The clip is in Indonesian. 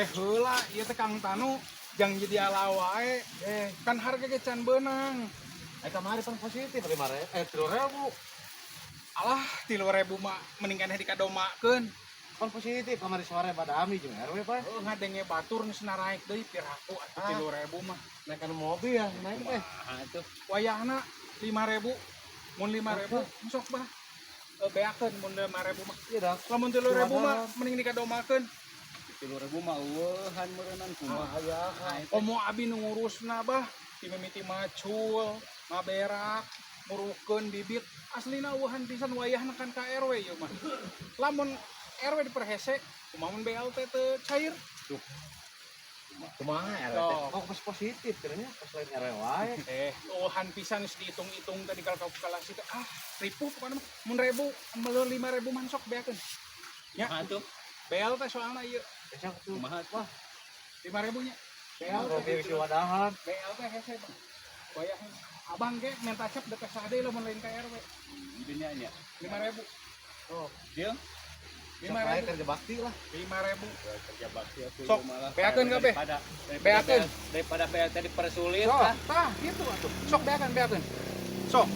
heula ieu teh Kang Tanu jang jadi ala wae. Kan harga ge can beunang. Kamari pan positif 3.000. Alah 3.000 mah mending keneh dikadomakeun. Pan positif kamari sore pada ami jeung RW Pak. Oh ngadenge batur geus naik deui piraku atuh 3.000 mah. Naikkan mobil ya, naik teh. Atuh wayahna 5.000. Mun 5.000 sok bah. Beakeun mun 5.000 mah. Iya dah. Lamun 3.000 mah mending dikadomakeun. 3.000 mah eueuhan meureunnan kumaha aya. Komo abi nu ngurusna bah, ti mimiti macul, maberak, murukeun bibit. Aslina eueuhan pisan wayahna kan ka RW ieu mah. Lamun RW diperhese, kumaha mun BLT teu cair? Kumaha RW teh? Kok pas positif ternyata pas lain RW wae. Eueuhan pisan geus dihitung-hitung tadi kalkulasi teh. Ripuh pokona mah. Mun 1.000, meuleun 5.000 mah sok beakeun. Ya, Atuh, BLT soalna ieu Besok tuh. kumaha wah 5.000 nya. Kopi wis wadahan. BLT hese bang. Wayah abang ge minta cap dekat sade lamun lain ka RW. Dinya nya. 5.000. Oh, Dia 5.000. kerja bakti lah. 5.000. kerja bakti atuh Sok, malah. beakeun ka, Be? Beakeun. Daripada BLT dipersulit Sok, lah. tah gitu atuh. Sok beakeun. Sok.